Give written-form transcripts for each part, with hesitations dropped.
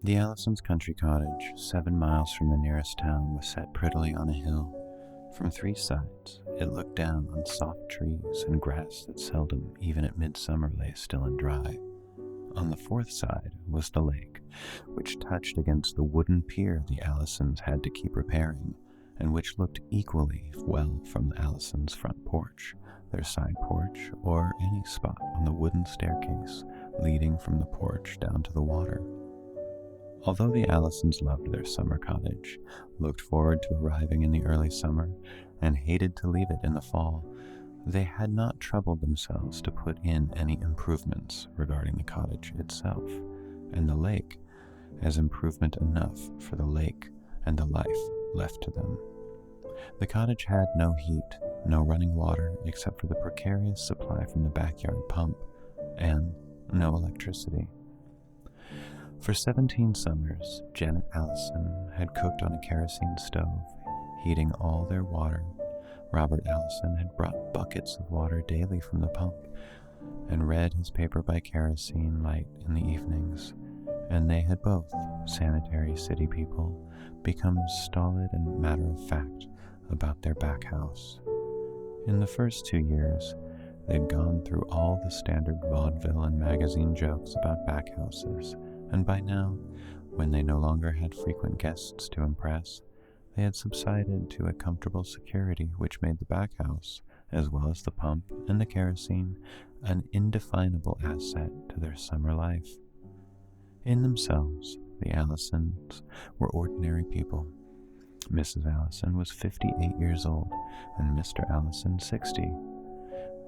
The Allisons' country cottage, 7 miles from the nearest town, was set prettily on a hill. From 3 sides, it looked down on soft trees and grass that seldom, even at midsummer, lay still and dry. On the 4th side was the lake, which touched against the wooden pier the Allisons had to keep repairing, and which looked equally well from the Allisons' front porch, their side porch, or any spot on the wooden staircase leading from the porch down to the water. Although the Allisons loved their summer cottage, looked forward to arriving in the early summer, and hated to leave it in the fall, they had not troubled themselves to put in any improvements regarding the cottage itself, and the lake as improvement enough for the lake and the life left to them. The cottage had no heat, no running water except for the precarious supply from the backyard pump, and no electricity. For 17 summers, Janet Allison had cooked on a kerosene stove, heating all their water. Robert Allison had brought buckets of water daily from the pump, and read his paper by kerosene light in the evenings, and they had both, sanitary city people, become stolid and matter-of-fact about their back house. In the first 2 years, they'd gone through all the standard vaudeville and magazine jokes about back houses, and by now, when they no longer had frequent guests to impress, they had subsided to a comfortable security which made the back house, as well as the pump and the kerosene, an indefinable asset to their summer life. In themselves, the Allisons were ordinary people. Mrs. Allison was 58 years old, and Mr. Allison 60.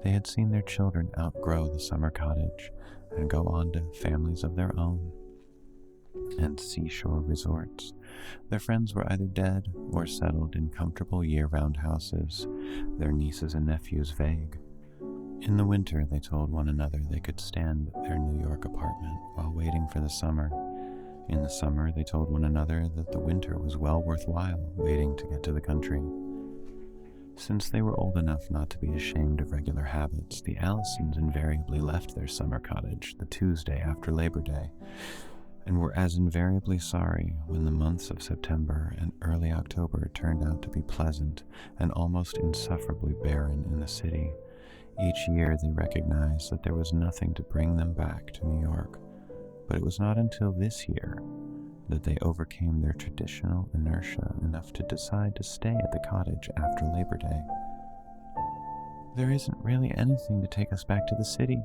They had seen their children outgrow the summer cottage and go on to families of their own and seashore resorts. Their friends were either dead or settled in comfortable year-round houses, their nieces and nephews vague. In the winter, they told one another they could stand their New York apartment while waiting for the summer. In the summer, they told one another that the winter was well worthwhile waiting to get to the country. Since they were old enough not to be ashamed of regular habits, the Allisons invariably left their summer cottage the Tuesday after Labor Day, and were as invariably sorry when the months of September and early October turned out to be pleasant and almost insufferably barren in the city. Each year they recognized that there was nothing to bring them back to New York, but it was not until this year that they overcame their traditional inertia enough to decide to stay at the cottage after Labor Day. "There isn't really anything to take us back to the city,"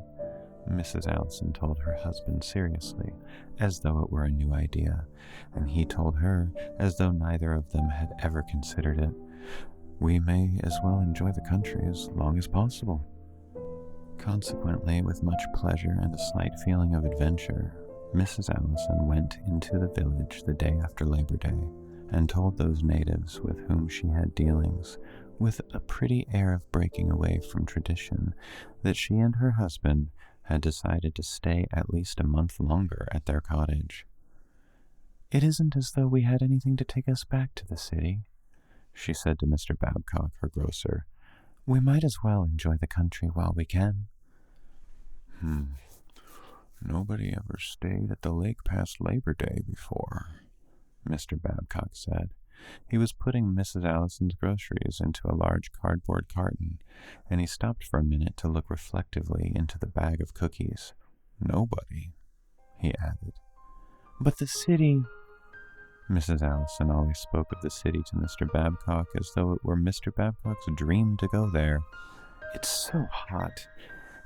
Mrs. Allison told her husband seriously, as though it were a new idea, and he told her as though neither of them had ever considered it. "We may as well enjoy the country as long as possible." Consequently, with much pleasure and a slight feeling of adventure, Mrs. Allison went into the village the day after Labor Day and told those natives with whom she had dealings, with a pretty air of breaking away from tradition, that she and her husband had decided to stay at least a month longer at their cottage. "It isn't as though we had anything to take us back to the city," she said to Mr. Babcock, her grocer. "We might as well enjoy the country while we can." "Nobody ever stayed at the lake past Labor Day before," Mr. Babcock said. He was putting Mrs. Allison's groceries into a large cardboard carton, and he stopped for a minute to look reflectively into the bag of cookies. "Nobody," he added. "But the city—" Mrs. Allison always spoke of the city to Mr. Babcock as though it were Mr. Babcock's dream to go there. "It's so hot.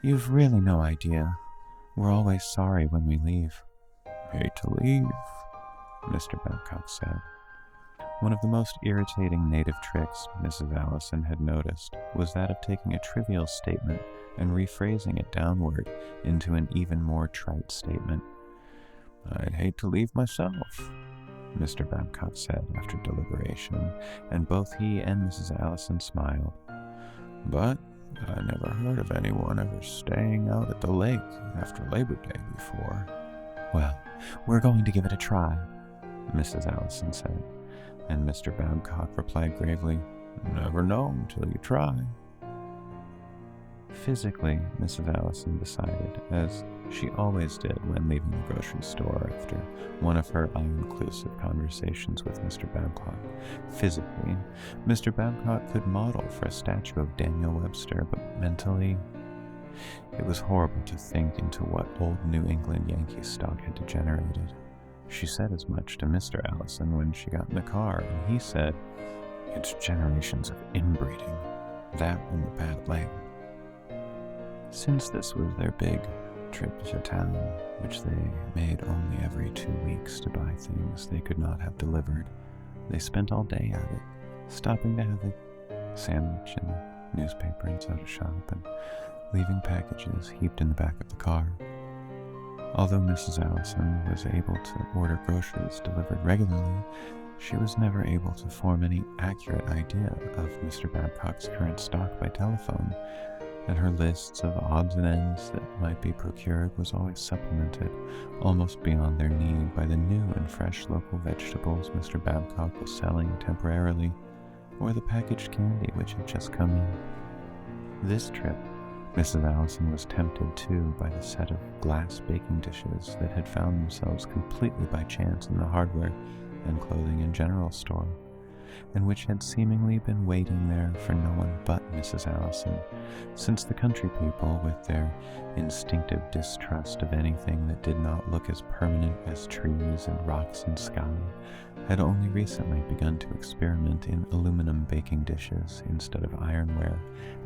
You've really no idea. We're always sorry when we leave." "Hate to leave," Mr. Babcock said. One of the most irritating native tricks Mrs. Allison had noticed was that of taking a trivial statement and rephrasing it downward into an even more trite statement. "I'd hate to leave myself," Mr. Babcock said after deliberation, and both he and Mrs. Allison smiled. "But I never heard of anyone ever staying out at the lake after Labor Day before." "Well, we're going to give it a try," Mrs. Allison said, and Mr. Babcock replied gravely, "Never know until you try." Physically, Mrs. Allison decided, as She always did when leaving the grocery store after one of her all-inclusive conversations with Mr. Babcock. Physically, Mr. Babcock could model for a statue of Daniel Webster, but mentally, it was horrible to think into what old New England Yankee stock had degenerated. She said as much to Mr. Allison when she got in the car, and he said, "It's generations of inbreeding, that and the bad leg." Since this was their big trip to town, which they made only every 2 weeks to buy things they could not have delivered, they spent all day at it, stopping to have a sandwich and a newspaper and soda shop, and leaving packages heaped in the back of the car. Although Mrs. Allison was able to order groceries delivered regularly, she was never able to form any accurate idea of Mr. Babcock's current stock by telephone, and her lists of odds and ends that might be procured was always supplemented, almost beyond their need, by the new and fresh local vegetables Mr. Babcock was selling temporarily, or the packaged candy which had just come in. This trip, Mrs. Allison was tempted too by the set of glass baking dishes that had found themselves completely by chance in the hardware and clothing and general store, and which had seemingly been waiting there for no one but Mrs. Allison, since the country people, with their instinctive distrust of anything that did not look as permanent as trees and rocks and sky, had only recently begun to experiment in aluminum baking dishes instead of ironware,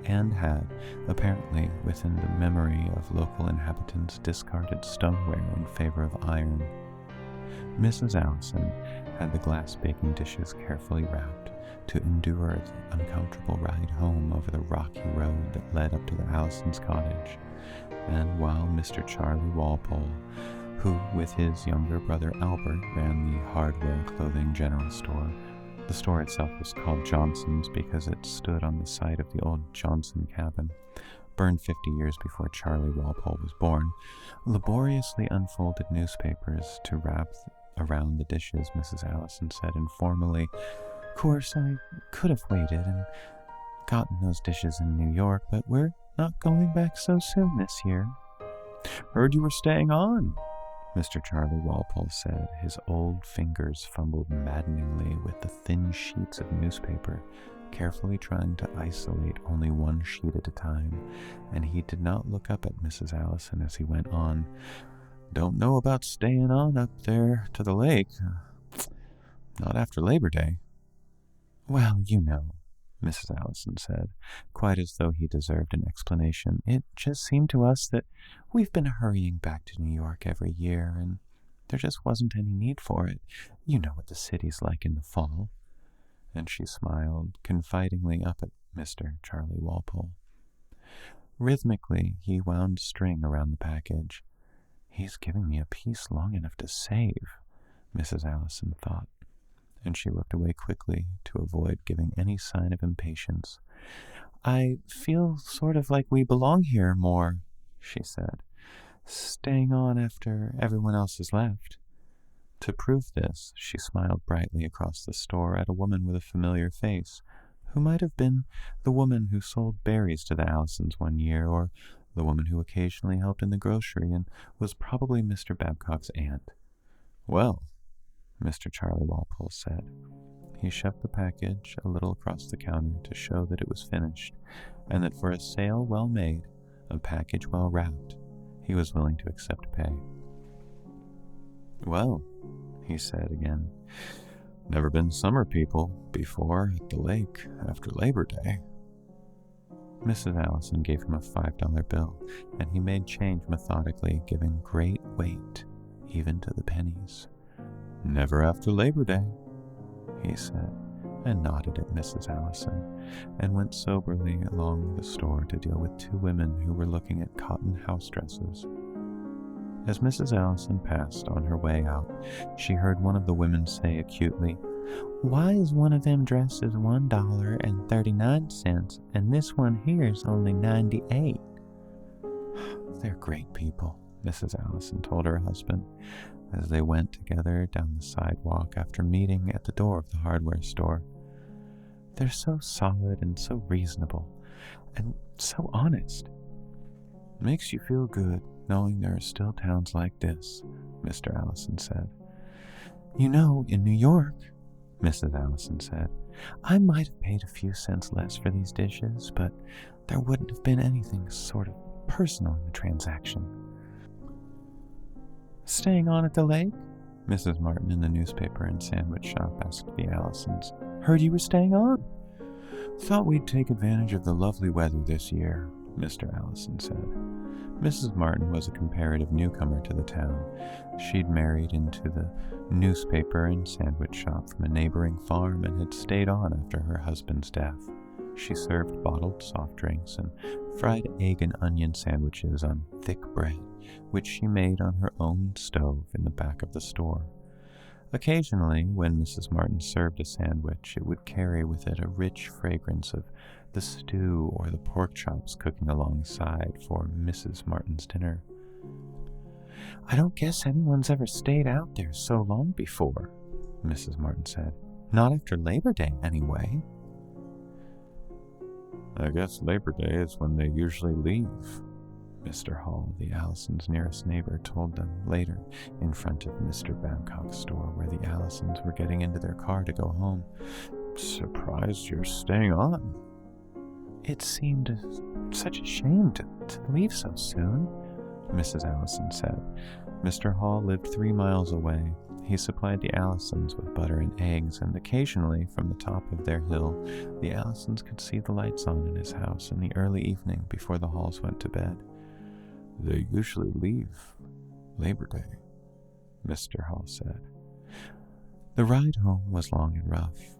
and had, apparently within the memory of local inhabitants, discarded stoneware in favor of iron. Mrs. Allison had the glass baking dishes carefully wrapped to endure the uncomfortable ride home over the rocky road that led up to the Allisons' cottage, and while Mr. Charlie Walpole, who with his younger brother Albert ran the hardware clothing general store, the store itself was called Johnson's because it stood on the site of the old Johnson cabin, burned 50 years before Charlie Walpole was born, laboriously unfolded newspapers to wrap around the dishes. Mrs. Allison said informally, "Course, I could have waited and gotten those dishes in New York, but we're not going back so soon this year." "Heard you were staying on," Mr. Charlie Walpole said. His old fingers fumbled maddeningly with the thin sheets of newspaper, carefully trying to isolate only one sheet at a time, and he did not look up at Mrs. Allison as he went on. "Don't know about staying on up there to the lake. Not after Labor Day." "Well, you know," Mrs. Allison said, quite as though he deserved an explanation. "It just seemed to us that we've been hurrying back to New York every year, and there just wasn't any need for it. You know what the city's like in the fall." And she smiled confidingly up at Mr. Charlie Walpole. Rhythmically, he wound string around the package. "He's giving me a piece long enough to save," Mrs. Allison thought, and she looked away quickly to avoid giving any sign of impatience. "I feel sort of like we belong here more," she said, "staying on after everyone else has left." To prove this, she smiled brightly across the store at a woman with a familiar face, who might have been the woman who sold berries to the Allisons one year, or the woman who occasionally helped in the grocery and was probably Mr. Babcock's aunt. "Well," Mr. Charlie Walpole said. He shoved the package a little across the counter to show that it was finished, and that for a sale well made, a package well wrapped, he was willing to accept pay. "Well," he said again, "never been summer people before at the lake after Labor Day." Mrs. Allison gave him a $5 bill, and he made change methodically, giving great weight, even to the pennies. "Never after Labor Day," he said, and nodded at Mrs. Allison, and went soberly along the store to deal with two women who were looking at cotton house dresses. As Mrs. Allison passed on her way out, she heard one of the women say acutely, "Why is one of them dresses $1.39, and this one here's only 98? "They're great people," Mrs. Allison told her husband, as they went together down the sidewalk after meeting at the door of the hardware store. "They're so solid and so reasonable, and so honest." Makes you feel good knowing there are still towns like this, Mr. Allison said. You know, in New York, Mrs. Allison said, I might have paid a few cents less for these dishes, but there wouldn't have been anything sort of personal in the transaction. Staying on at the lake? Mrs. Martin in the newspaper and sandwich shop asked the Allisons. Heard you were staying on. Thought we'd take advantage of the lovely weather this year, Mr. Allison said. Mrs. Martin was a comparative newcomer to the town. She'd married into the newspaper and sandwich shop from a neighboring farm and had stayed on after her husband's death. She served bottled soft drinks and fried egg and onion sandwiches on thick bread, which she made on her own stove in the back of the store. Occasionally, when Mrs. Martin served a sandwich, it would carry with it a rich fragrance of the stew or the pork chops cooking alongside for Mrs. Martin's dinner. I don't guess anyone's ever stayed out there so long before, Mrs. Martin said. Not after Labor Day, anyway. I guess Labor Day is when they usually leave, Mr. Hall, the Allisons' nearest neighbor, told them later in front of Mr. Babcock's store where the Allisons were getting into their car to go home. Surprised you're staying on. It seemed such a shame to leave so soon, Mrs. Allison said. Mr. Hall lived 3 miles away. He supplied the Allisons with butter and eggs, and occasionally, from the top of their hill, the Allisons could see the lights on in his house in the early evening before the Halls went to bed. They usually leave Labor Day, Mr. Hall said. The ride home was long and rough.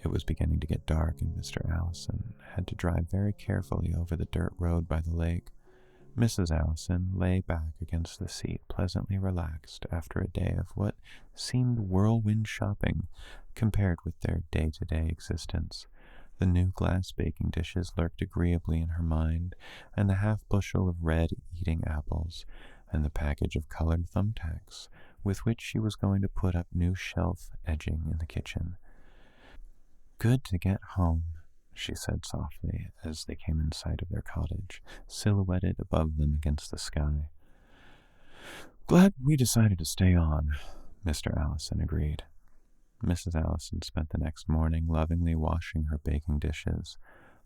It was beginning to get dark, and Mr. Allison had to drive very carefully over the dirt road by the lake. Mrs. Allison lay back against the seat, pleasantly relaxed after a day of what seemed whirlwind shopping compared with their day-to-day existence. The new glass baking dishes lurked agreeably in her mind, and the half-bushel of red eating apples, and the package of colored thumbtacks, with which she was going to put up new shelf edging in the kitchen. Good to get home, she said softly as they came in sight of their cottage, silhouetted above them against the sky. Glad we decided to stay on, Mr. Allison agreed. Mrs. Allison spent the next morning lovingly washing her baking dishes,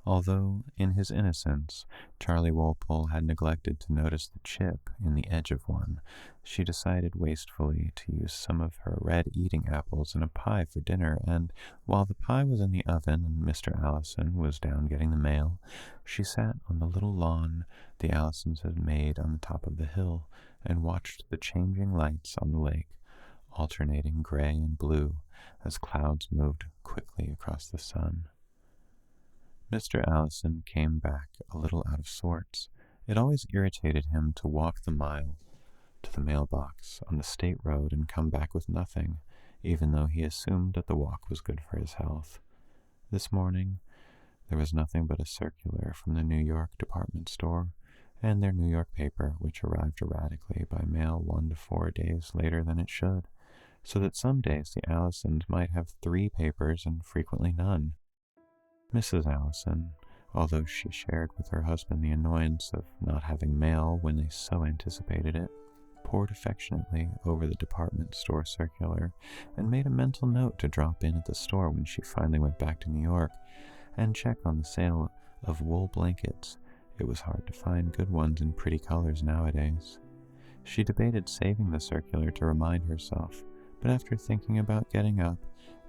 although, in his innocence, Charlie Walpole had neglected to notice the chip in the edge of one. She decided wastefully to use some of her red eating apples in a pie for dinner, and while the pie was in the oven and Mr. Allison was down getting the mail, she sat on the little lawn the Allisons had made on the top of the hill and watched the changing lights on the lake, alternating gray and blue as clouds moved quickly across the sun. Mr. Allison came back a little out of sorts. It always irritated him to walk the mile to the mailbox on the state road and come back with nothing, even though he assumed that the walk was good for his health. This morning, there was nothing but a circular from the New York department store and their New York paper, which arrived erratically by mail 1 to 4 days later than it should, so that some days the Allisons might have 3 papers and frequently none. Mrs. Allison, although she shared with her husband the annoyance of not having mail when they so anticipated it, pored affectionately over the department store circular and made a mental note to drop in at the store when she finally went back to New York and check on the sale of wool blankets. It was hard to find good ones in pretty colors nowadays. She debated saving the circular to remind herself, but after thinking about getting up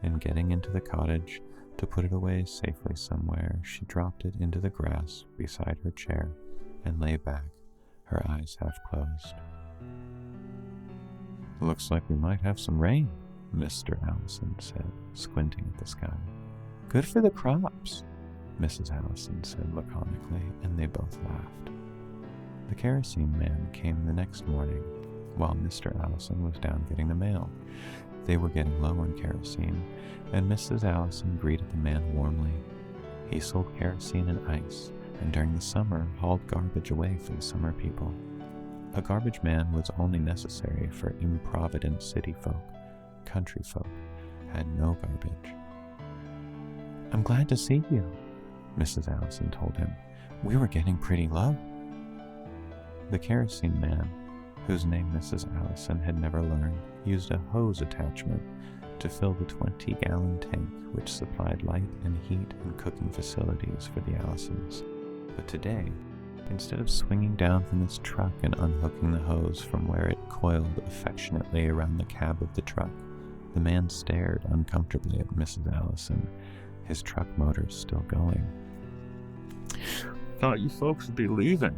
and getting into the cottage to put it away safely somewhere, she dropped it into the grass beside her chair and lay back, her eyes half closed. Looks like we might have some rain, Mr. Allison said, squinting at the sky. Good for the crops, Mrs. Allison said laconically, and they both laughed. The kerosene man came the next morning, while Mr. Allison was down getting the mail. They were getting low on kerosene, and Mrs. Allison greeted the man warmly. He sold kerosene and ice, and during the summer hauled garbage away for the summer people. A garbage man was only necessary for improvident city folk. Country folk had no garbage. I'm glad to see you, Mrs. Allison told him. We were getting pretty low. The kerosene man, whose name Mrs. Allison had never learned, used a hose attachment to fill the 20-gallon tank which supplied light and heat and cooking facilities for the Allisons. But today, instead of swinging down from his truck and unhooking the hose from where it coiled affectionately around the cab of the truck, the man stared uncomfortably at Mrs. Allison, his truck motor still going. "Thought you folks would be leaving,"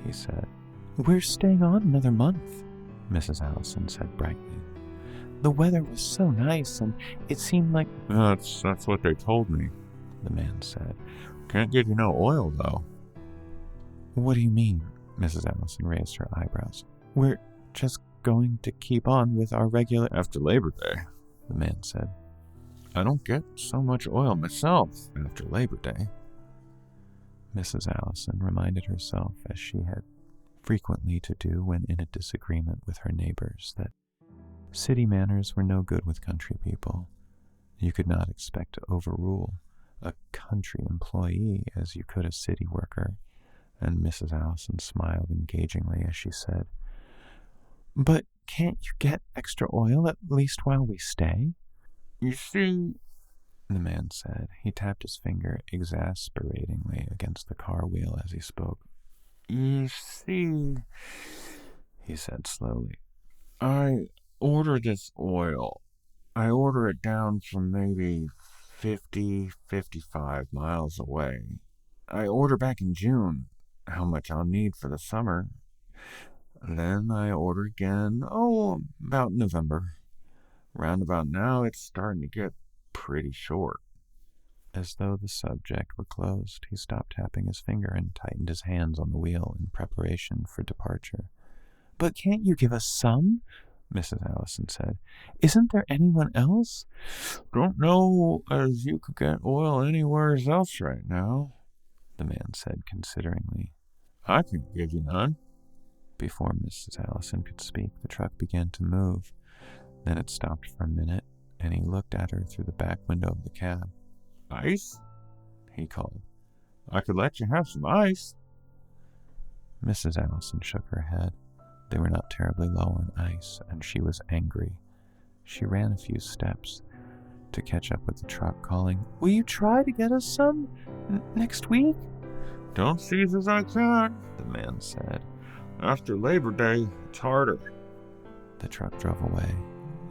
he said. "We're staying on another month," Mrs. Allison said brightly. "The weather was so nice, and it seemed like—" That's what they told me," the man said. "Can't give you no oil, though." "What do you mean?" Mrs. Allison raised her eyebrows. "We're just going to keep on with our regular—" "After Labor Day," the man said. "I don't get so much oil myself after Labor Day." Mrs. Allison reminded herself, as she had frequently to do when in a disagreement with her neighbors, that city manners were no good with country people. You could not expect to overrule a country employee as you could a city worker, and Mrs. Allison smiled engagingly as she said, "But can't you get extra oil at least while we stay?" "You see," the man said. He tapped his finger exasperatingly against the car wheel as he spoke. "You see," he said slowly, "I order this oil. I order it down from maybe 55 miles away. I order back in June how much I'll need for the summer. Then I order again, about November. Round about now, it's starting to get pretty short." As though the subject were closed, he stopped tapping his finger and tightened his hands on the wheel in preparation for departure. "But can't you give us some?" Mrs. Allison said. "Isn't there anyone else?" "Don't know as you could get oil anywhere else right now," the man said consideringly. "I can give you none." Before Mrs. Allison could speak, the truck began to move. Then it stopped for a minute, and he looked at her through the back window of the cab. "Ice?" he called. "I could let you have some ice." Mrs. Allison shook her head. They were not terribly low on ice, and she was angry. She ran a few steps to catch up with the truck, calling, "Will you try to get us some next week?" "Don't seize as I can," the man said. "After Labor Day, it's harder." The truck drove away,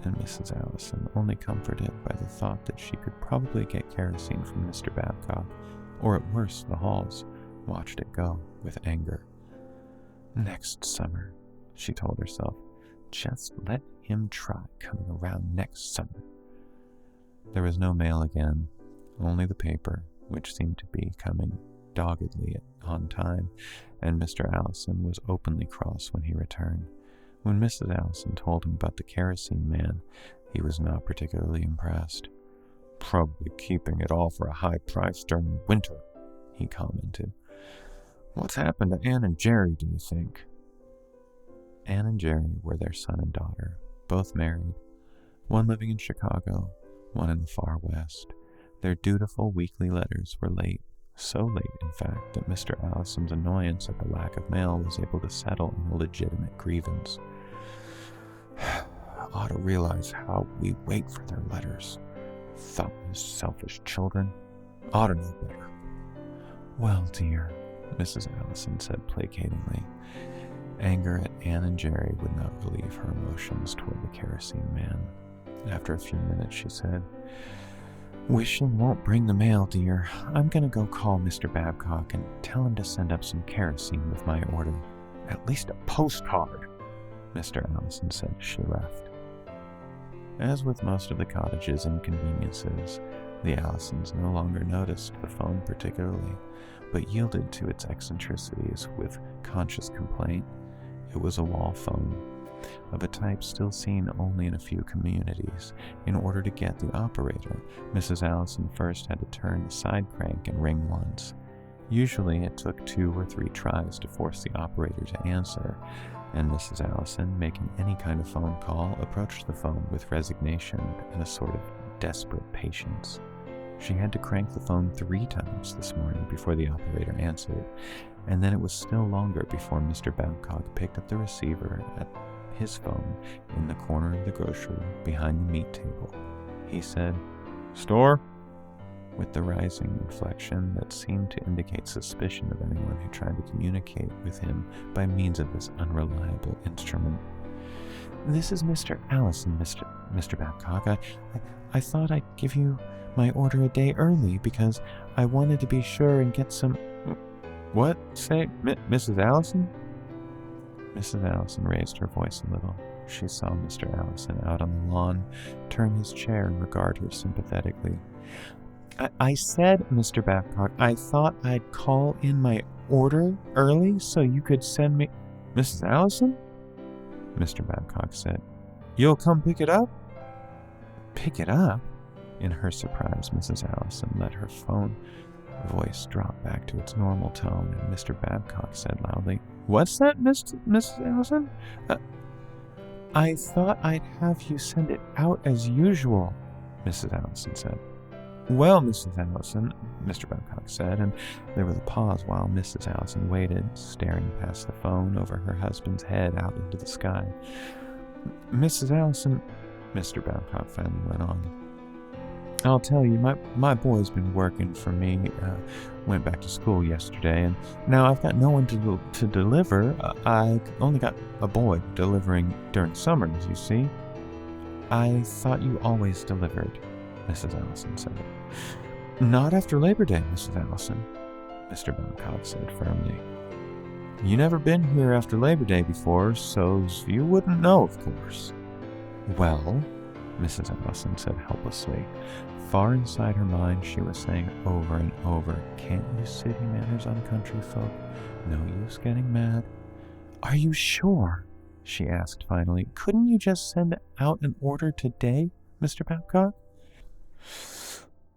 and Mrs. Allison, only comforted by the thought that she could probably get kerosene from Mr. Babcock, or at worst the Halls, watched it go with anger. "Next summer," she told herself. "Just let him try coming around next summer." There was no mail again, only the paper, which seemed to be coming doggedly on time, and Mr. Allison was openly cross when he returned. When Mrs. Allison told him about the kerosene man, he was not particularly impressed. "Probably keeping it all for a high price during the winter," he commented. "What's happened to Ann and Jerry, do you think?" Ann and Jerry were their son and daughter, both married, one living in Chicago, one in the far west. Their dutiful weekly letters were late, so late, in fact, that Mr. Allison's annoyance at the lack of mail was able to settle on a legitimate grievance. "Ought to realize how we wait for their letters. Thoughtless, selfish children. Ought to know better." "Well, dear," Mrs. Allison said placatingly. Anger at Ann and Jerry would not relieve her emotions toward the kerosene man. After a few minutes, she said, "Wishing won't bring the mail, dear. I'm going to go call Mr. Babcock and tell him to send up some kerosene with my order. At least a postcard," Mr. Allison said as she left. As with most of the cottage's inconveniences, the Allisons no longer noticed the phone particularly, but yielded to its eccentricities with conscious complaint. It was a wall phone, of a type still seen only in a few communities. In order to get the operator, Mrs. Allison first had to turn the side crank and ring once. Usually it took 2 or 3 tries to force the operator to answer, and Mrs. Allison, making any kind of phone call, approached the phone with resignation and a sort of desperate patience. She had to crank the phone 3 times this morning before the operator answered, and then it was still longer before Mr. Babcock picked up the receiver at his phone in the corner of the grocery behind the meat table. He said, "Store?" with the rising inflection that seemed to indicate suspicion of anyone who tried to communicate with him by means of this unreliable instrument. "This is Mr. Allison, Mr. Babcock. I thought I'd give you my order a day early because I wanted to be sure and get some..." "What? Say, Mrs. Allison?" Mrs. Allison raised her voice a little. She saw Mr. Allison out on the lawn turn his chair and regard her sympathetically. I said, Mr. Babcock, I thought I'd call in my order early so you could send me..." "Mrs. Allison?" Mr. Babcock said. "You'll come pick it up?" "Pick it up?" In her surprise, Mrs. Allison let her phone voice drop back to its normal tone, and Mr. Babcock said loudly, "What's that, Mrs. Allison?" "I thought I'd have you send it out as usual," Mrs. Allison said. "Well, Mrs. Allison," Mr. Babcock said, and there was a pause while Mrs. Allison waited, staring past the phone over her husband's head out into the sky. "Mrs. Allison," Mr. Babcock finally went on, "I'll tell you, my boy's been working for me, went back to school yesterday, and now I've got no one to deliver. I only got a boy delivering during summers, you see." "I thought you always delivered," Mrs. Allison said. "Not after Labor Day, Mrs. Allison," Mr. Babcock said firmly. "You never been here after Labor Day before, so's you wouldn't know, of course." "Well," Mrs. Allison said helplessly. Far inside her mind, she was saying over and over, "Can't use city manners on country folk. No use getting mad." "Are you sure?" she asked finally. "Couldn't you just send out an order today, Mr. Babcock?"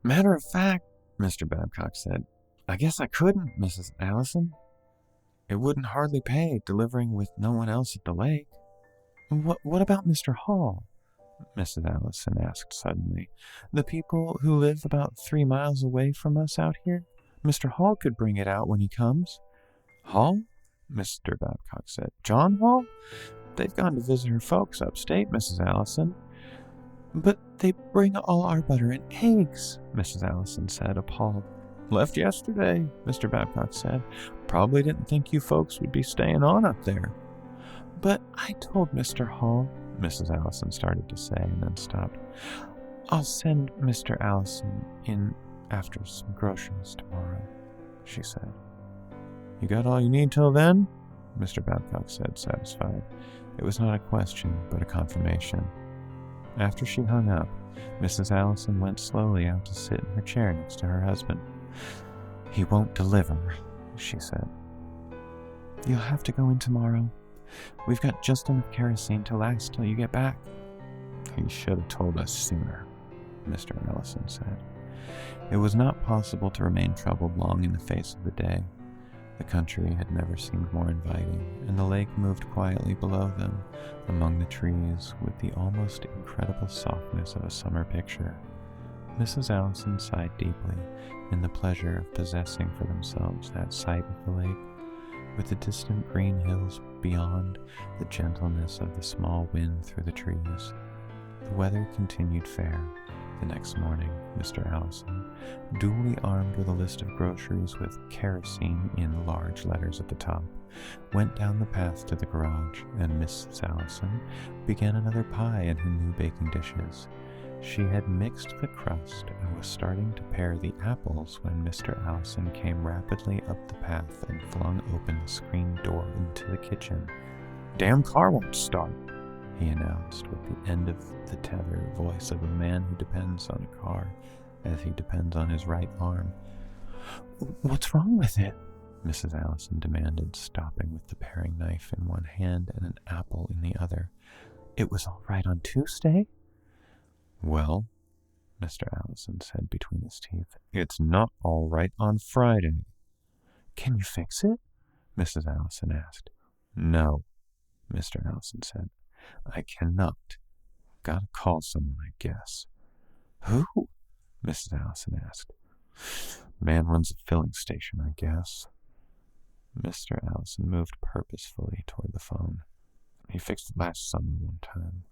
"Matter of fact," Mr. Babcock said, "I guess I couldn't, Mrs. Allison. It wouldn't hardly pay, delivering with no one else at the lake." What about Mr. Hall?" Mrs. Allison asked suddenly. "The people who live about 3 miles away from us out here? Mr. Hall could bring it out when he comes." "Hall?" Mr. Babcock said. "John Hall? They've gone to visit her folks upstate, Mrs. Allison." "But they bring all our butter and eggs," Mrs. Allison said, appalled. "Left yesterday," Mr. Babcock said. "Probably didn't think you folks would be staying on up there." "But I told Mr. Hall," Mrs. Allison started to say and then stopped. "I'll send Mr. Allison in after some groceries tomorrow," she said. "You got all you need till then?" Mr. Babcock said, satisfied. It was not a question, but a confirmation. After she hung up, Mrs. Allison went slowly out to sit in her chair next to her husband. "He won't deliver," she said. "You'll have to go in tomorrow. We've got just enough kerosene to last till you get back." "He should have told us sooner," Mr. Allison said. It was not possible to remain troubled long in the face of the day. The country had never seemed more inviting, and the lake moved quietly below them, among the trees, with the almost incredible softness of a summer picture. Mrs. Allison sighed deeply in the pleasure of possessing for themselves that sight of the lake, with the distant green hills beyond, the gentleness of the small wind through the trees. The weather continued fair. The next morning, Mr. Allison, duly armed with a list of groceries with kerosene in large letters at the top, went down the path to the garage, and Mrs. Allison began another pie in her new baking dishes. She had mixed the crust and was starting to pare the apples when Mr. Allison came rapidly up the path and flung open the screen door into the kitchen. "Damn car won't start," he announced with the end of the tether voice of a man who depends on a car as he depends on his right arm. "What's wrong with it?" Mrs. Allison demanded, stopping with the paring knife in one hand and an apple in the other. "It was all right on Tuesday?" "Well," Mr. Allison said between his teeth, "it's not all right on Friday." "Can you fix it?" Mrs. Allison asked. "No," Mr. Allison said. "I cannot. Gotta call someone, I guess." "Who?" Mrs. Allison asked. Man runs a filling station, I guess. Mr. Allison moved purposefully toward the phone. He fixed it last summer one time.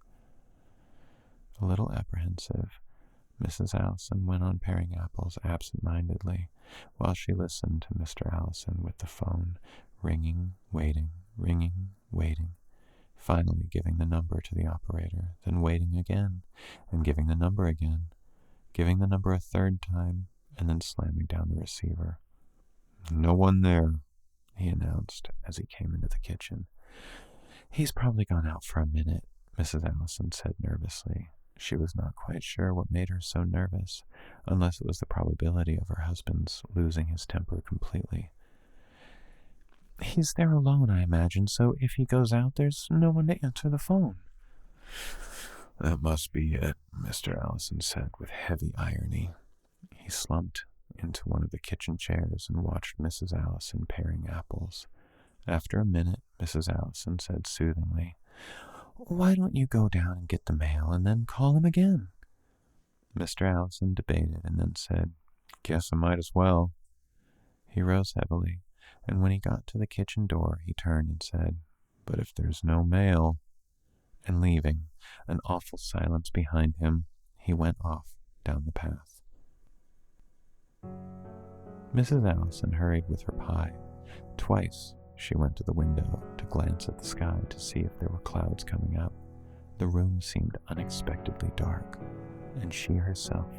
A little apprehensive, Mrs. Allison went on paring apples absent-mindedly while she listened to Mr. Allison with the phone ringing, waiting, finally giving the number to the operator, then waiting again, and giving the number again, giving the number a third time, and then slamming down the receiver. No one there, he announced as he came into the kitchen. He's probably gone out for a minute, Mrs. Allison said nervously. She was not quite sure what made her so nervous, unless it was the probability of her husband's losing his temper completely. He's there alone, I imagine, so if he goes out, there's no one to answer the phone. That must be it, Mr. Allison said with heavy irony. He slumped into one of the kitchen chairs and watched Mrs. Allison paring apples. After a minute, Mrs. Allison said soothingly, Why don't you go down and get the mail and then call him again? Mr. Allison debated and then said, Guess I might as well. He rose heavily, and when he got to the kitchen door, he turned and said, But if there's no mail, and leaving an awful silence behind him, he went off down the path. Mrs. Allison hurried with her pie. Twice she went to the window to glance at the sky to see if there were clouds coming up. The room seemed unexpectedly dark, and she herself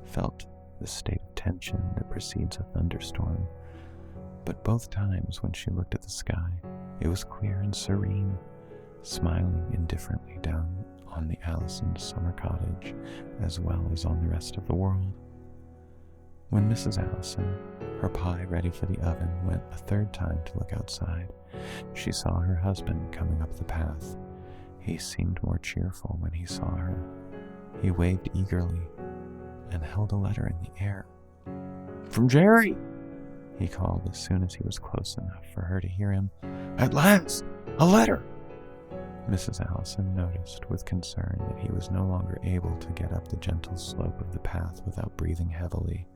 felt the state of tension that precedes a thunderstorm. But both times when she looked at the sky, it was clear and serene, smiling indifferently down on the Allisons' summer cottage as well as on the rest of the world. When Mrs. Allison, her pie ready for the oven, went a third time to look outside, she saw her husband coming up the path. He seemed more cheerful when he saw her. He waved eagerly and held a letter in the air. From Jerry, he called as soon as he was close enough for her to hear him. At last, a letter! Mrs. Allison noticed with concern that he was no longer able to get up the gentle slope of the path without breathing heavily.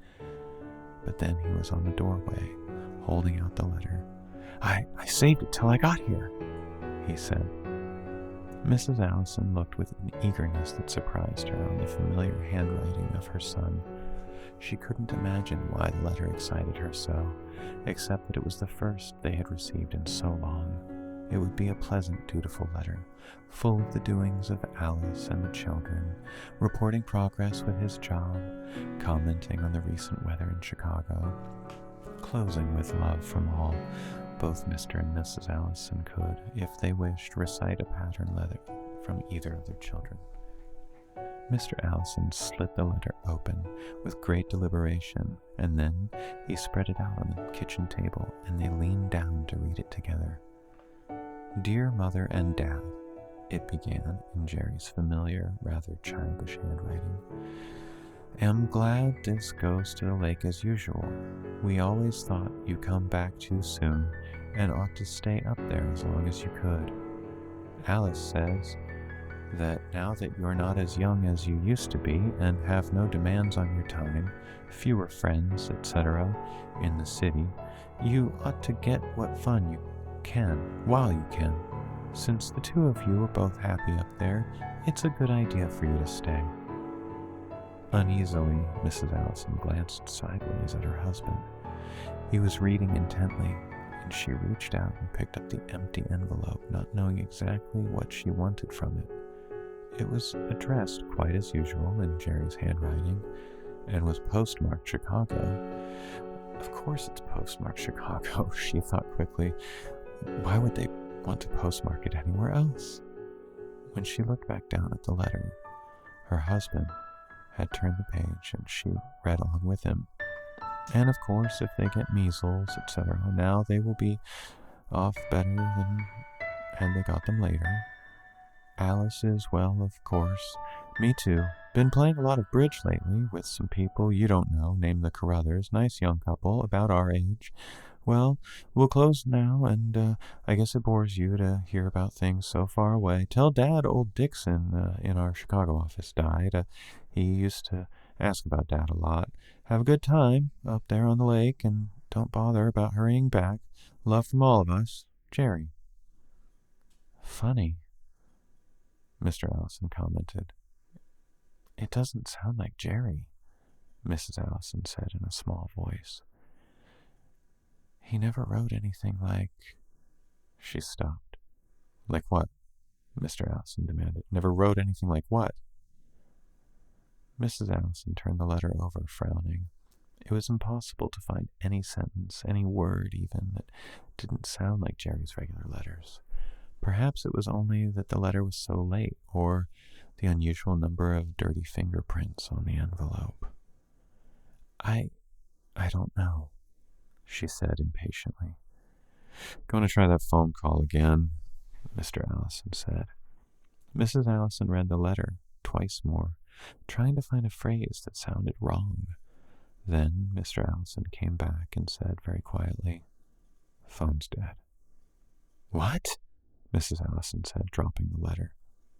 But then he was on the doorway, holding out the letter. I saved it till I got here, he said. Mrs. Allison looked with an eagerness that surprised her on the familiar handwriting of her son. She couldn't imagine why the letter excited her so, except that it was the first they had received in so long. It would be a pleasant, dutiful letter, full of the doings of Alice and the children, reporting progress with his job, commenting on the recent weather in Chicago, closing with love from all. Both Mr. and Mrs. Allison could, if they wished, recite a pattern letter from either of their children. Mr. Allison slit the letter open with great deliberation, and then he spread it out on the kitchen table, and they leaned down to read it together. Dear Mother and Dad, it began in Jerry's familiar, rather childish handwriting. Am glad this goes to the lake as usual. We always thought you come back too soon and ought to stay up there as long as you could. Alice says that now that you're not as young as you used to be and have no demands on your time, fewer friends, etc., in the city, you ought to get what fun you can while you can. Since the two of you are both happy up there, it's a good idea for you to stay. Uneasily, Mrs. Allison glanced sideways at her husband. He was reading intently, and she reached out and picked up the empty envelope, not knowing exactly what she wanted from it. It was addressed quite as usual in Jerry's handwriting, and was postmarked Chicago. Of course it's postmarked Chicago, she thought quickly. Why would they want to postmark it anywhere else? When she looked back down at the letter, her husband had turned the page, and she read on with him. And of course, if they get measles, etc., now they will be off better than had they got them later. Alice is well, of course. Me too. Been playing a lot of bridge lately with some people you don't know, named the Carruthers. Nice young couple, about our age. Well, we'll close now, and I guess it bores you to hear about things so far away. Tell Dad old Dixon in our Chicago office died. He used to Ask about Dad a lot. Have a good time up there on the lake, and don't bother about hurrying back. Love from all of us, Jerry. Funny, Mr. Allison commented. It doesn't sound like Jerry, Mrs. Allison said in a small voice. He never wrote anything like... She stopped. Like what? Mr. Allison demanded. Never wrote anything like what? Mrs. Allison turned the letter over, frowning. It was impossible to find any sentence, any word even, that didn't sound like Jerry's regular letters. Perhaps it was only that the letter was so late, or the unusual number of dirty fingerprints on the envelope. I don't know, she said impatiently. Going to try that phone call again, Mr. Allison said. Mrs. Allison read the letter twice more, trying to find a phrase that sounded wrong. Then Mr. Allison came back and said very quietly, "Phone's dead." What? Mrs. Allison said, dropping the letter.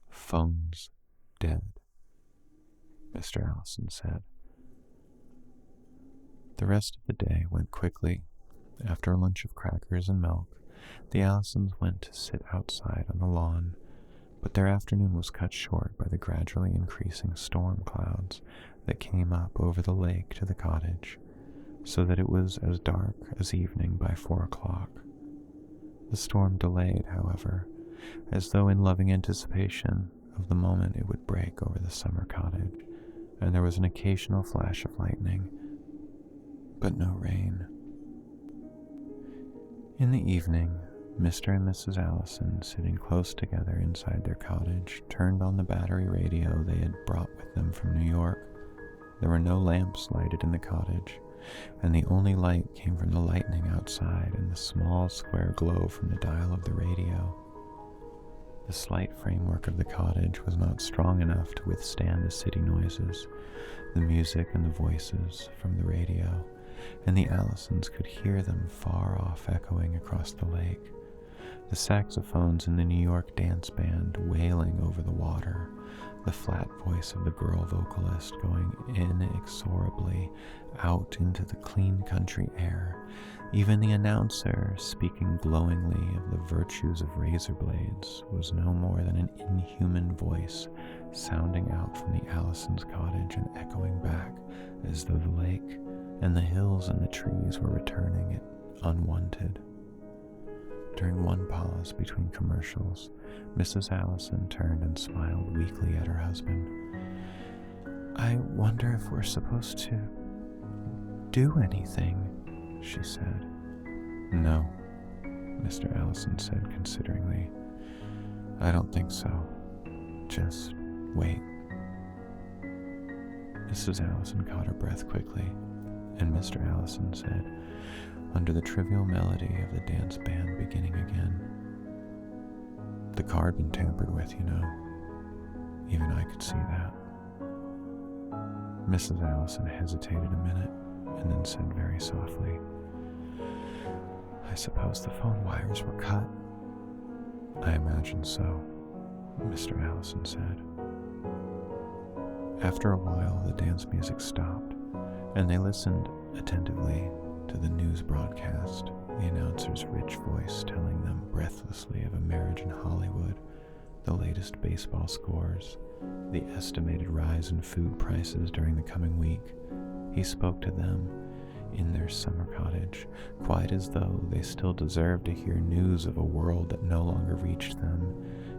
Phone's dead, Mr. Allison said. The rest of the day went quickly. After a lunch of crackers and milk, the Allisons went to sit outside on the lawn, but their afternoon was cut short by the gradually increasing storm clouds that came up over the lake to the cottage, so that it was as dark as evening by 4 o'clock. The storm delayed, however, as though in loving anticipation of the moment it would break over the summer cottage, and there was an occasional flash of lightning, but no rain. In the evening, Mr. and Mrs. Allison, sitting close together inside their cottage, turned on the battery radio they had brought with them from New York. There were no lamps lighted in the cottage, and the only light came from the lightning outside and the small square glow from the dial of the radio. The slight framework of the cottage was not strong enough to withstand the city noises, the music and the voices from the radio, and the Allisons could hear them far off echoing across the lake. The saxophones in the New York dance band wailing over the water, the flat voice of the girl vocalist going inexorably out into the clean country air, even the announcer speaking glowingly of the virtues of razor blades was no more than an inhuman voice sounding out from the Allisons' cottage and echoing back as though the lake and the hills and the trees were returning it unwanted. During one pause between commercials, Mrs. Allison turned and smiled weakly at her husband. I wonder if we're supposed to do anything, she said. No, Mr. Allison said consideringly. I don't think so. Just wait. Mrs. Allison caught her breath quickly, and Mr. Allison said, under the trivial melody of the dance band beginning again, the car had been tampered with, you know. Even I could see that. Mrs. Allison hesitated a minute and then said very softly, I suppose the phone wires were cut. I imagine so, Mr. Allison said. After a while, the dance music stopped, and they listened attentively to the news broadcast, the announcer's rich voice telling them breathlessly of a marriage in Hollywood, the latest baseball scores, the estimated rise in food prices during the coming week. He spoke to them in their summer cottage, quite as though they still deserved to hear news of a world that no longer reached them,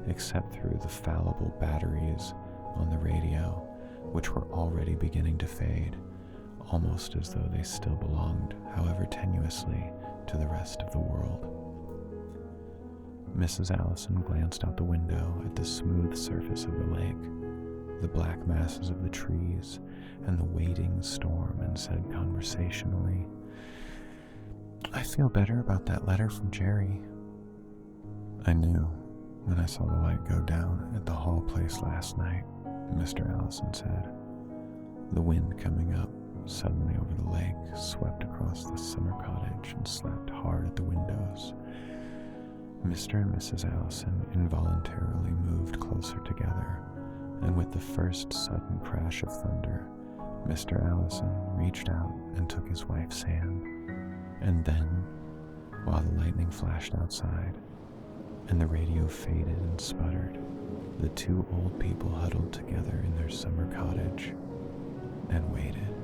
except through the fallible batteries on the radio, which were already beginning to fade, almost as though they still belonged, however tenuously, to the rest of the world. Mrs. Allison glanced out the window at the smooth surface of the lake, the black masses of the trees, and the waiting storm, and said conversationally, I feel better about that letter from Jerry. I knew when I saw the light go down at the Hall place last night, Mr. Allison said. The wind coming up suddenly over the lake swept across the summer cottage and slapped hard at the windows. Mr. and Mrs. Allison involuntarily moved closer together, and with the first sudden crash of thunder, Mr. Allison reached out and took his wife's hand, and then, while the lightning flashed outside and the radio faded and sputtered, the two old people huddled together in their summer cottage and waited.